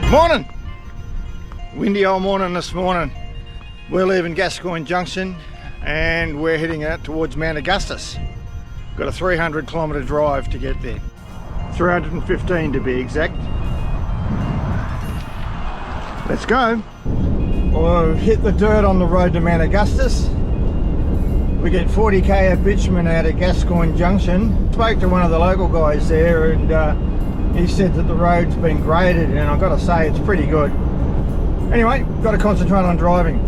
Morning! Windy old morning this morning. We're leaving Gascoyne Junction and we're heading out towards Mount Augustus. Got a 300-kilometre drive to get there. 315 to be exact. Let's go. We'll hit the dirt on the road to Mount Augustus. We get 40k of bitumen out at Gascoyne Junction. Spoke to one of the local guys there and he said that the road's been graded, and I've got to say it's pretty good. Anyway, got to concentrate on driving.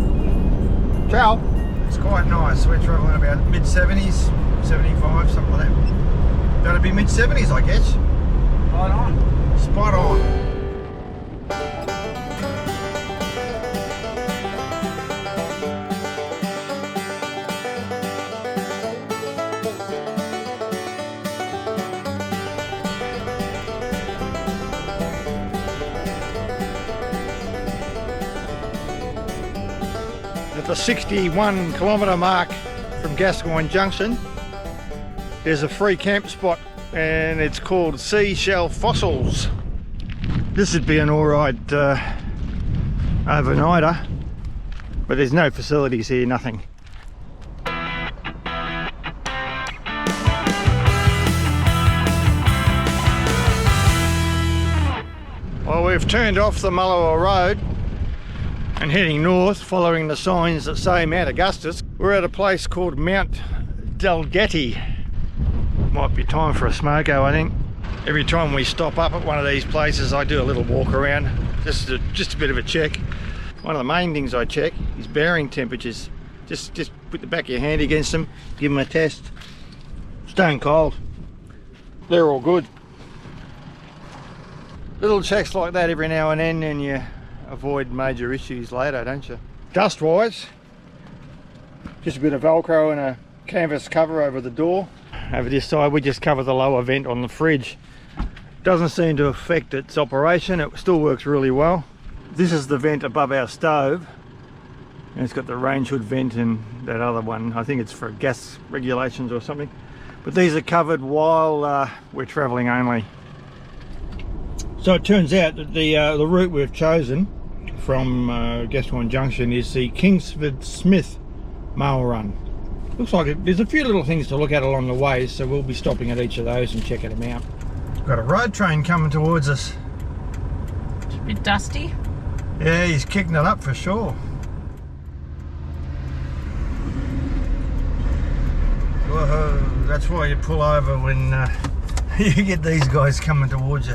Ciao. It's quite nice. We're travelling about mid-70s, 75, something like that. Gotta be mid-70s, I guess. Spot on. Spot on. At the 61-kilometre mark from Gascoyne Junction, there's a free camp spot and it's called Seashell Fossils. This would be an alright overnighter, but there's no facilities here, nothing. Well, we've turned off the Mullowa Road and heading north, following the signs that say Mount Augustus. We're at a place called Mount Augustus. Might be time for a smoko, I think. Every time we stop up at one of these places, I do a little walk around, just a bit of a check. One of the main things I check is bearing temperatures. Just put the back of your hand against them, give them a test. Stone cold. They're all good. Little checks like that every now and then, and you avoid major issues later, don't you? Dust wise, just a bit of Velcro and a canvas cover over the door. Over this side we just cover the lower vent on the fridge. Doesn't seem to affect its operation, it still works really well. This is the vent above our stove, and it's got the range hood vent and that other one. I think it's for gas regulations or something. But these are covered while we're travelling only. So it turns out that the route we've chosen from Gascoyne Junction is the Kingsford Smith Mail Run. Looks like there's a few little things to look at along the way, so we'll be stopping at each of those and checking them out. Got a road train coming towards us. It's a bit dusty. Yeah, he's kicking it up for sure. Whoa, that's why you pull over when you get these guys coming towards you,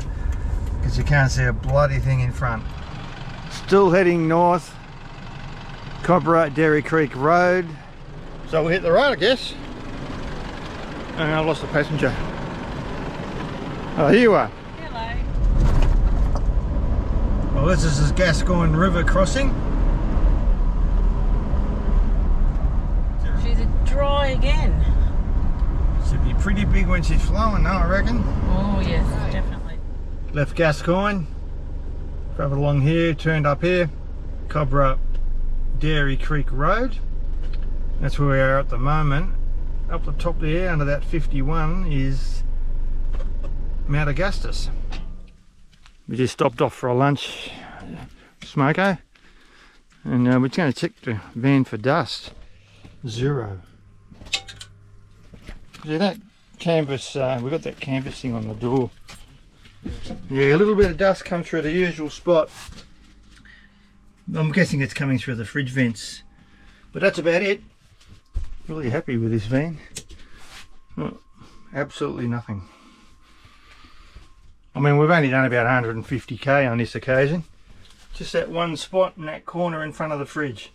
because you can't see a bloody thing in front. Still heading north, Cobra Dairy Creek Road. So we'll hit the road, I guess. And I lost the passenger. Oh, here you are. Hello. Well, this is Gascoyne River crossing. She's dry again. Should be pretty big when she's flowing now, I reckon. Oh yes, definitely. Left Gascoyne, travelled along here, turned up here, Cobra Dairy Creek Road. That's where we are at the moment. Up the top there, under that 51, is Mount Augustus. We just stopped off for a lunch, smoko, and we're just going to check the van for dust. 0. See that canvas, we've got that canvas thing on the door. Yeah, a little bit of dust comes through the usual spot. I'm guessing it's coming through the fridge vents. But that's about it. Really happy with this van. Oh, absolutely nothing. I mean, we've only done about 150k on this occasion. Just that one spot in that corner in front of the fridge.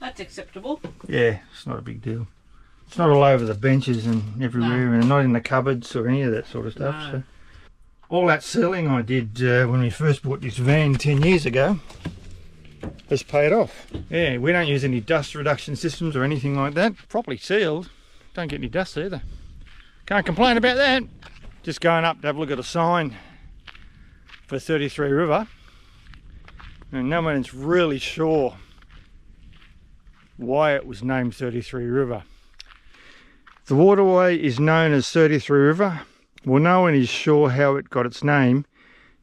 That's acceptable. Yeah, it's not a big deal. It's not all over the benches and everywhere, and not in the cupboards or any of that sort of stuff. No. So all that sealing I did when we first bought this van 10 years ago has paid off. Yeah, we don't use any dust reduction systems or anything like that. Properly sealed, don't get any dust either. Can't complain about that. Just going up to have a look at a sign for 33 River, and no one's really sure why it was named 33 River. The waterway is known as 33 River. Well, no one is sure how it got its name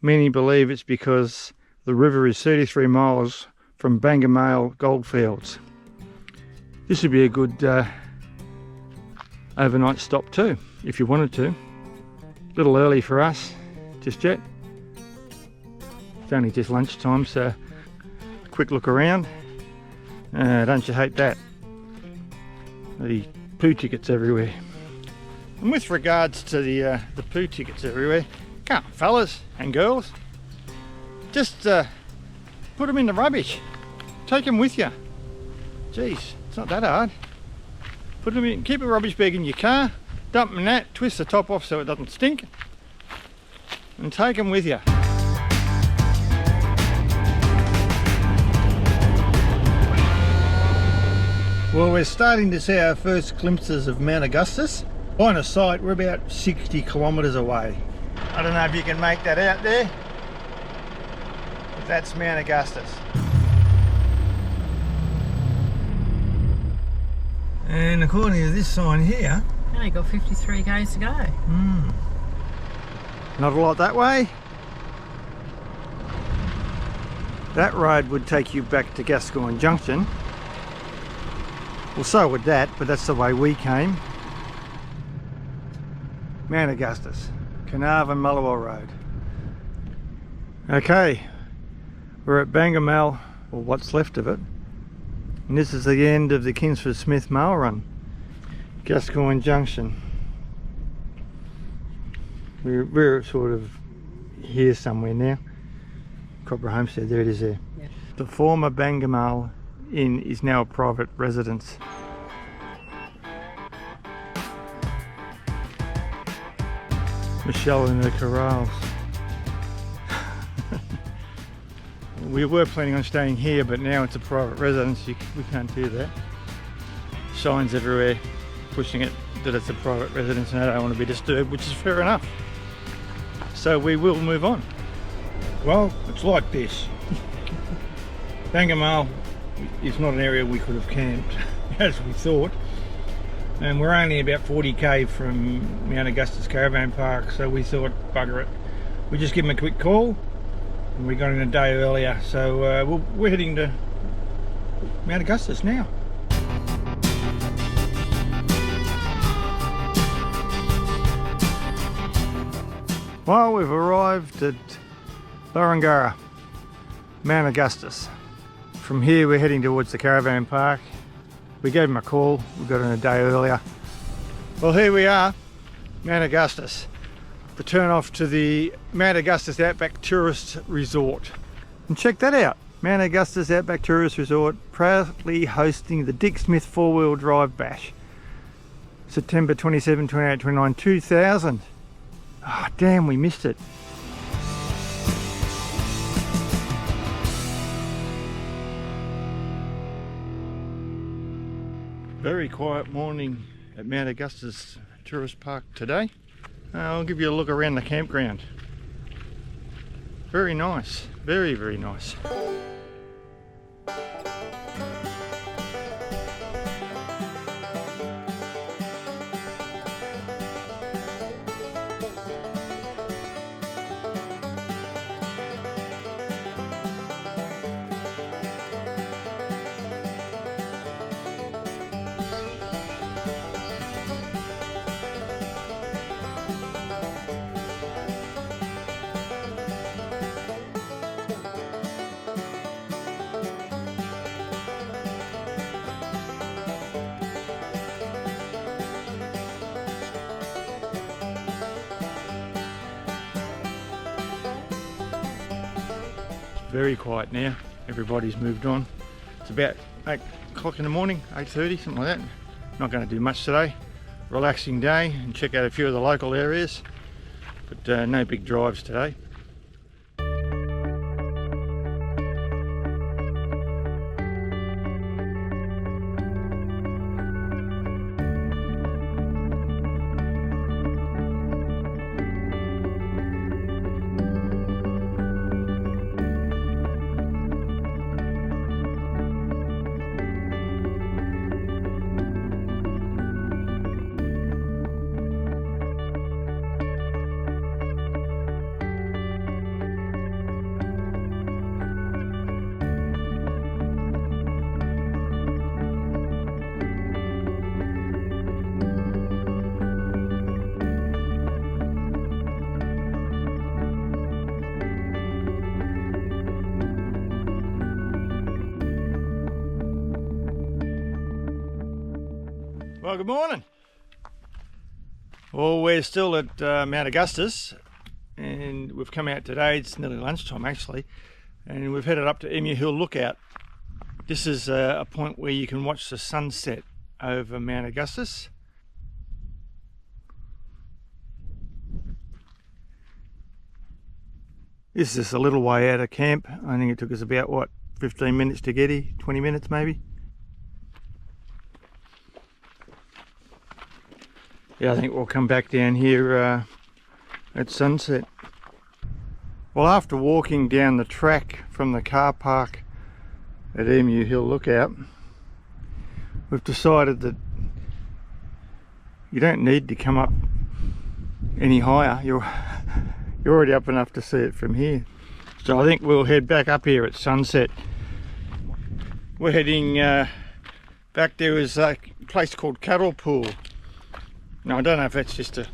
Many believe it's because the river is 33 miles from Bangamale goldfields. This would be a good overnight stop too, if you wanted to. A little early for us, just yet. It's only just lunchtime, so a quick look around. Don't you hate that? The poo tickets everywhere. And with regards to the poo tickets everywhere, come on, fellas and girls, just put them in the rubbish. Take them with you. Jeez, it's not that hard. Put them in, keep a rubbish bag in your car, dump them in that, twist the top off so it doesn't stink, and take them with you. Well, we're starting to see our first glimpses of Mount Augustus. Line of sight, we're about 60 kilometres away. I don't know if you can make that out there, but that's Mount Augustus. And according to this sign here, Only got 53 k's to go. Not a lot that way. That road would take you back to Gascoyne Junction. Well, so would that, but that's the way we came. Mount Augustus, Carnarvon Mullawell Road. Okay, we're at Bangamale, or what's left of it. And this is the end of the Kingsford Smith Mail Run. Gascoyne Junction. We're sort of here somewhere now. Copper Homestead, there it is there. Yeah. The former Bangamale Inn is now a private residence. Michelle in the corrals. We were planning on staying here, but now it's a private residence. We can't do that. Signs everywhere pushing it that it's a private residence and I don't want to be disturbed, which is fair enough. So we will move on. Well, it's like this. Bangamale is not an area we could have camped as we thought. And we're only about 40k from Mount Augustus Caravan Park, so we thought, bugger it. We just give them a quick call, and we got in a day earlier, so we're heading to Mount Augustus now. Well, we've arrived at Barangara, Mount Augustus. From here we're heading towards the caravan park. We gave him a call, we got in a day earlier. Well, here we are, Mount Augustus. The turn off to the Mount Augustus Outback Tourist Resort. And check that out, Mount Augustus Outback Tourist Resort proudly hosting the Dick Smith 4-wheel drive bash. September 27, 28, 29, 2000. Ah, damn, we missed it. Very quiet morning at Mount Augustus Tourist Park today. I'll give you a look around the campground. Very nice, very, very nice. Very quiet now, everybody's moved on. It's about 8 o'clock in the morning, 8:30, something like that. Not going to do much today. Relaxing day and check out a few of the local areas, but no big drives today. Well, good morning. Well, we're still at Mount Augustus, and we've come out today. It's nearly lunchtime actually, and we've headed up to Emu Hill Lookout. This is a point where you can watch the sunset over Mount Augustus. This is just a little way out of camp. I think it took us about, what, 15 minutes to get here, 20 minutes maybe. Yeah, I think we'll come back down here at sunset. Well, after walking down the track from the car park at Emu Hill Lookout, we've decided that you don't need to come up any higher. You're already up enough to see it from here. So I think we'll head back up here at sunset. We're heading back. There is a place called Cattle Pool. Now I don't know if that's just a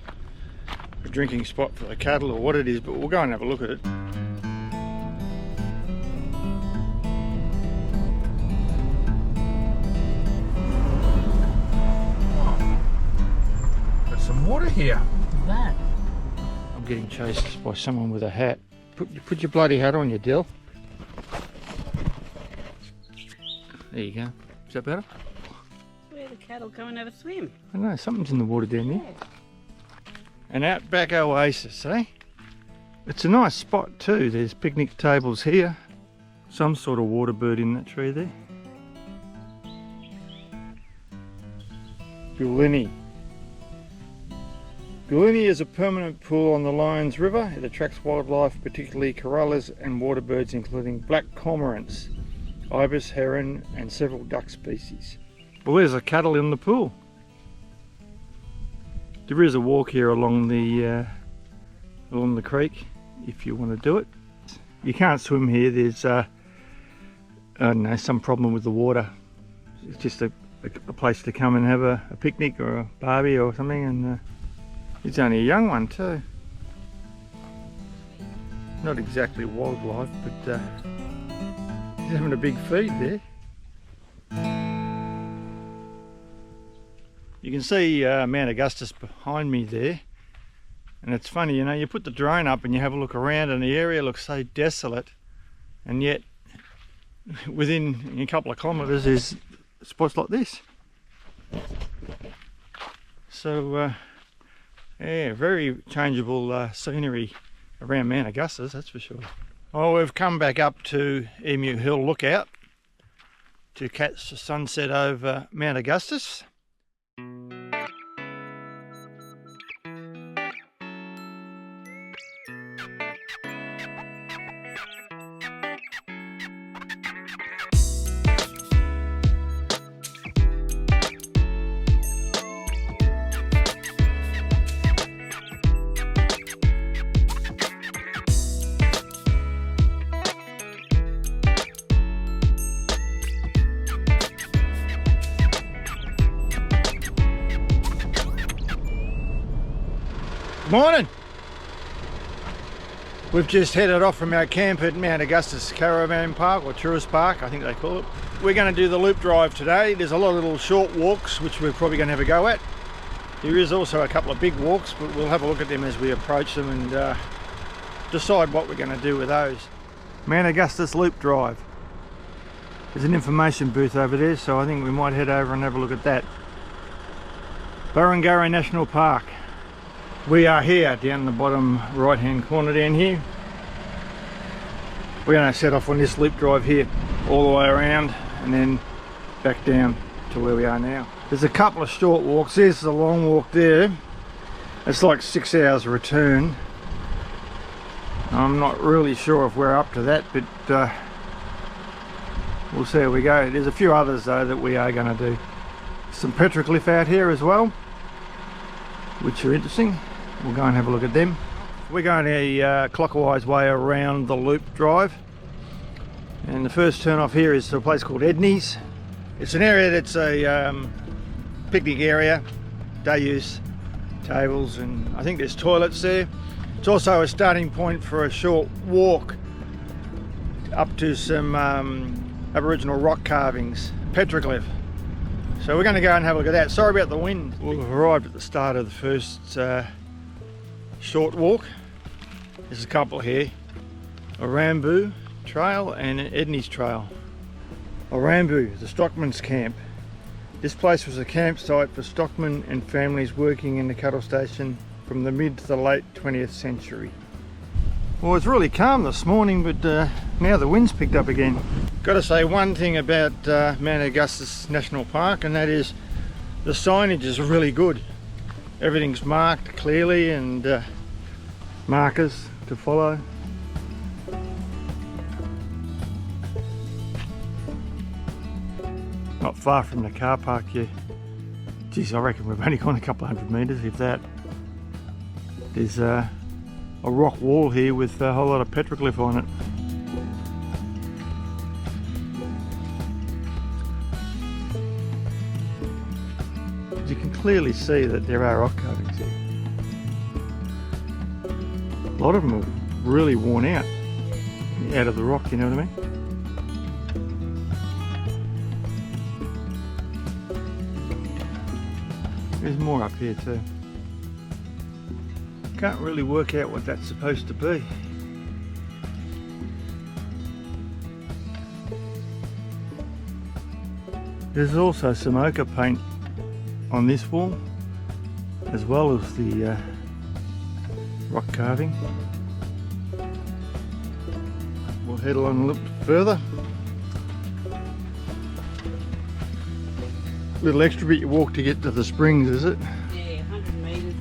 drinking spot for the cattle or what it is, but we'll go and have a look at it. Got some water here. Look at that. I'm getting chased by someone with a hat. Put your bloody hat on, you dill. There you go. Is that better? Where the cattle go and have a swim. I don't know, something's in the water down there. An outback oasis, eh? It's a nice spot too. There's picnic tables here. Some sort of water bird in that tree there. Gulini. Gulini is a permanent pool on the Lyons River. It attracts wildlife, particularly corallas and water birds, including black cormorants, ibis, heron and several duck species. Well, there's a cattle in the pool. There is a walk here along the creek if you want to do it. You can't swim here. There's I don't know, some problem with the water. It's just a place to come and have a picnic or a barbie or something, and it's only a young one too. Not exactly wildlife, but he's having a big feed there. You can see Mount Augustus behind me there, and it's funny, you know, you put the drone up and you have a look around and the area looks so desolate, and yet within a couple of kilometres there's spots like this. So yeah, very changeable scenery around Mount Augustus, that's for sure. Well, we've come back up to Emu Hill Lookout to catch the sunset over Mount Augustus. Morning! We've just headed off from our camp at Mount Augustus Caravan Park, or Tourist Park, I think they call it. We're going to do the loop drive today. There's a lot of little short walks which we're probably going to have a go at. There is also a couple of big walks, but we'll have a look at them as we approach them and decide what we're going to do with those. Mount Augustus loop drive. There's an information booth over there, so I think we might head over and have a look at that. Burrungurra National Park. We are here down the bottom right hand corner down here. We're going to set off on this loop drive here all the way around and then back down to where we are now. There's a couple of short walks. There's the long walk there. It's like 6 hours return. I'm not really sure if we're up to that, but we'll see how we go. There's a few others though that we are going to do. Some petroglyph out here as well, which are interesting. We'll go and have a look at them. We're going a clockwise way around the loop drive, and the first turn off here is to a place called Edney's. It's an area that's a picnic area, day use tables, and I think there's toilets there. It's also a starting point for a short walk up to some Aboriginal rock carvings, petroglyph. So we're going to go and have a look at that. Sorry about the wind. We've arrived at the start of the first short walk. There's a couple here. Orambu Trail and Edney's Trail. Orambu, the stockman's camp. This place was a campsite for stockmen and families working in the cattle station from the mid to the late 20th century. Well, it's really calm this morning, but now the wind's picked up again. Got to say one thing about Mount Augustus National Park, and that is the signage is really good. Everything's marked clearly and markers to follow. Not far from the car park here. Geez, I reckon we've only gone a couple of 100 metres, if that. There's a rock wall here with a whole lot of petroglyph on it. You can clearly see that there are rock carvings here. A lot of them are really worn out of the rock, you know what I mean? There's more up here too. Can't really work out what that's supposed to be. There's also some ochre paint on this wall, as well as the rock carving. We'll head along a little bit further. Little extra bit you walk to get to the springs, is it? Yeah, 100 metres.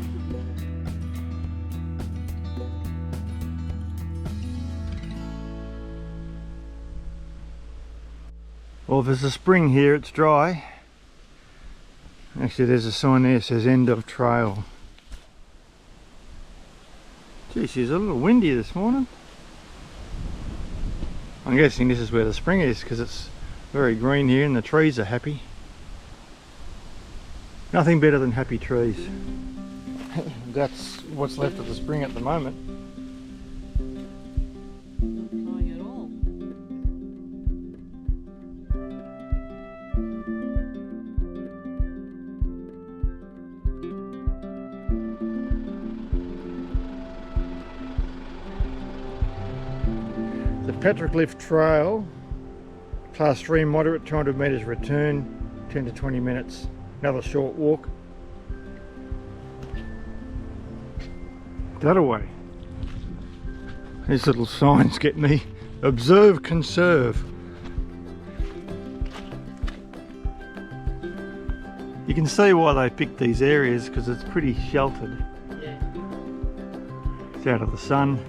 Well, if there's a spring here, it's dry. Actually, there's a sign there that says end of trail. Geez, it's a little windy this morning. I'm guessing this is where the spring is because it's very green here and the trees are happy. Nothing better than happy trees. That's what's left of the spring at the moment. Not flying at all. The Petroglyph Trail, class 3 moderate, 200 metres return, 10 to 20 minutes. Another short walk. That away. These little signs get me. Observe, conserve. You can see why they picked these areas because it's pretty sheltered. Yeah. It's out of the sun.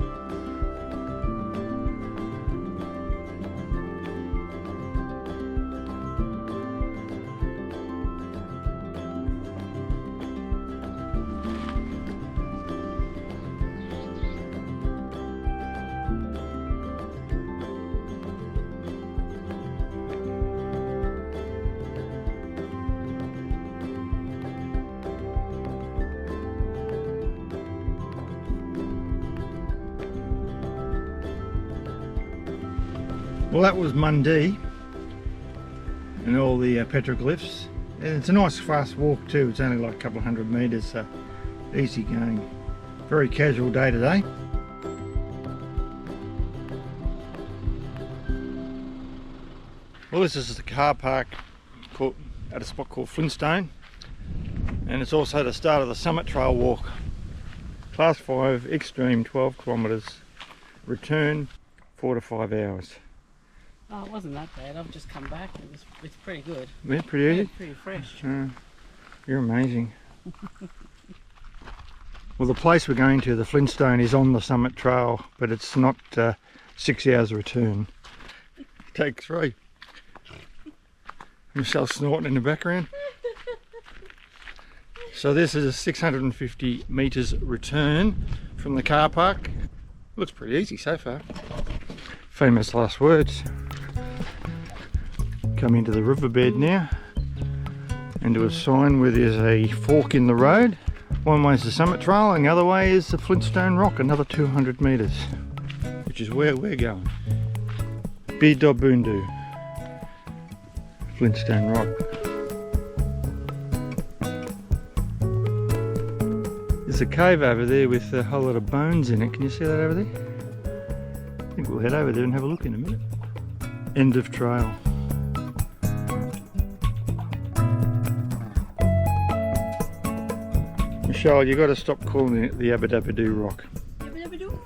Well, that was Mundy and all the petroglyphs, and it's a nice fast walk too. It's only like a couple of 100 metres, so easy going. Very casual day today. Well, this is the car park at a spot called Flintstone, and it's also the start of the Summit Trail walk. Class 5 extreme, 12 kilometres, return 4 to 5 hours. Oh, it wasn't that bad. I've just come back. It's pretty good. Yeah, pretty easy. Yeah, pretty fresh. You're amazing. Well, the place we're going to, the Flintstone, is on the Summit Trail, but it's not 6 hours return. Take 3. Michelle snorting in the background. So this is a 650 metres return from the car park. Looks pretty easy so far. Famous last words. Come into the riverbed now, and to a sign where there's a fork in the road. One way is the Summit Trail and the other way is the Flintstone Rock, another 200 metres, which is where we're going. Bidobundu, Flintstone Rock. There's a cave over there with a whole lot of bones in it. Can you see that over there? I think we'll head over there and have a look in a minute. End of trail. Michelle, you got to stop calling it the Abadabadoo Rock. Abadabadoo.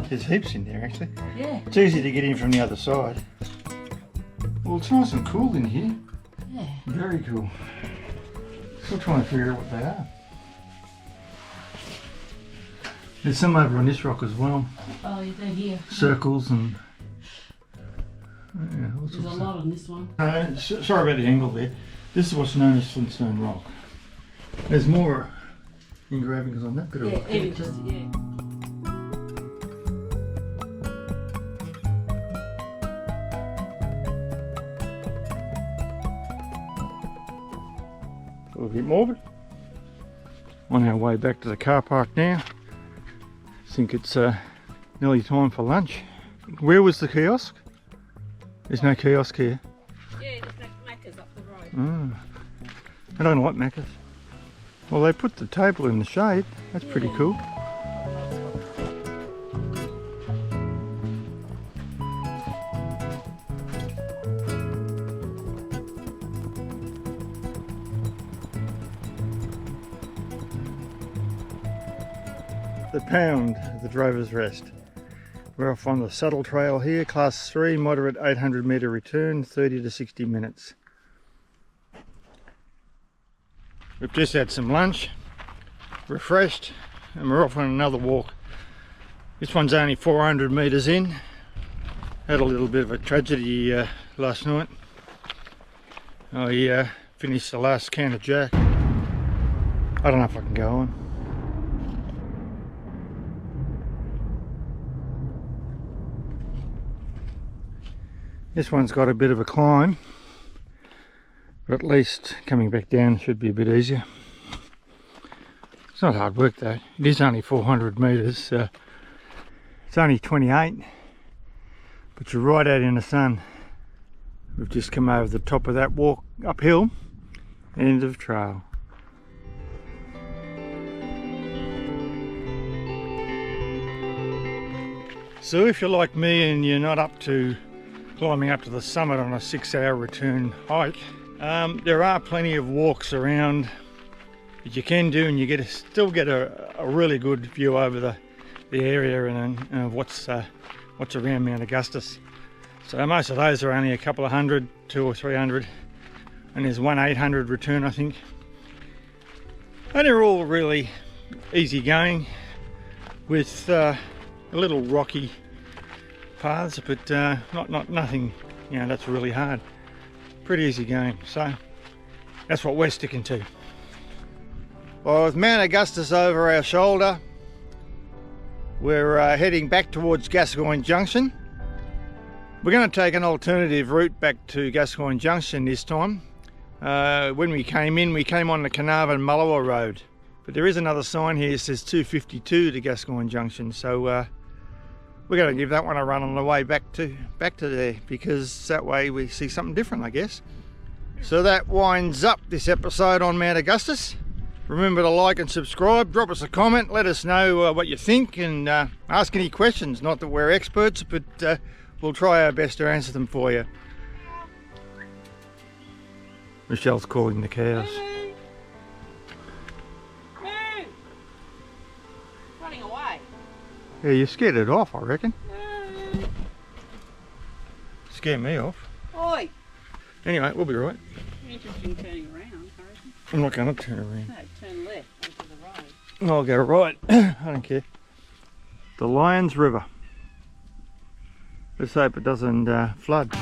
There's heaps in there actually. Yeah. It's easy to get in from the other side. Well, it's nice and cool in here. Yeah. Very cool. Still trying to figure out what they are. There's some over on this rock as well. Oh, they're here. Circles and... yeah, all There's sorts a of lot on this one. sorry about the angle there. This is what's known as Flintstone Rock. There's more engravings on that bit of rock. Yeah, even just, yeah. A little bit morbid. On our way back to the car park now. I think it's nearly time for lunch. Where was the kiosk? There's no kiosk here. Yeah, there's Macca's up the road. I don't like Macca's. Well, they put the table in the shade. That's pretty cool. The Pound, the Drover's Rest. We're off on the Saddle Trail here, class 3, moderate 800 metre return, 30 to 60 minutes. We've just had some lunch, refreshed, and we're off on another walk. This one's only 400 metres in. Had a little bit of a tragedy last night. I finished the last can of Jack. I don't know if I can go on. This one's got a bit of a climb, but at least coming back down should be a bit easier. It's not hard work though. It is only 400 metres. It's only 28, but you're right out in the sun. We've just come over the top of that walk uphill. End of trail. So if you're like me and you're not up to climbing up to the summit on a 6-hour return hike, there are plenty of walks around that you can do, and you still get a really good view over the area and what's around Mount Augustus. So most of those are only a couple of hundred, 200 or 300, and there's one 800 return I think, and they're all really easy going with a little rocky paths, but nothing, you know, that's really hard. Pretty easy going, so that's what we're sticking to. Well, with Mount Augustus over our shoulder, we're heading back towards Gascoyne Junction. We're going to take an alternative route back to Gascoyne Junction this time. When we came on the Carnarvon-Mullewa Road, but there is another sign here that says 252 to Gascoyne Junction, so we're going to give that one a run on the way back to there, because that way we see something different, I guess. So that winds up this episode on Mount Augustus. Remember to like and subscribe, drop us a comment, let us know what you think, and ask any questions. Not that we're experts, but we'll try our best to answer them for you. Michelle's calling the cows. Running away. Yeah, you scared it off, I reckon. No. Scare me off. Oi! Anyway, we'll be right. Interesting turning around, I reckon. I'm not going to turn around. No, turn left onto the road. I'll go right. I don't care. The Lions River. Let's hope it doesn't flood.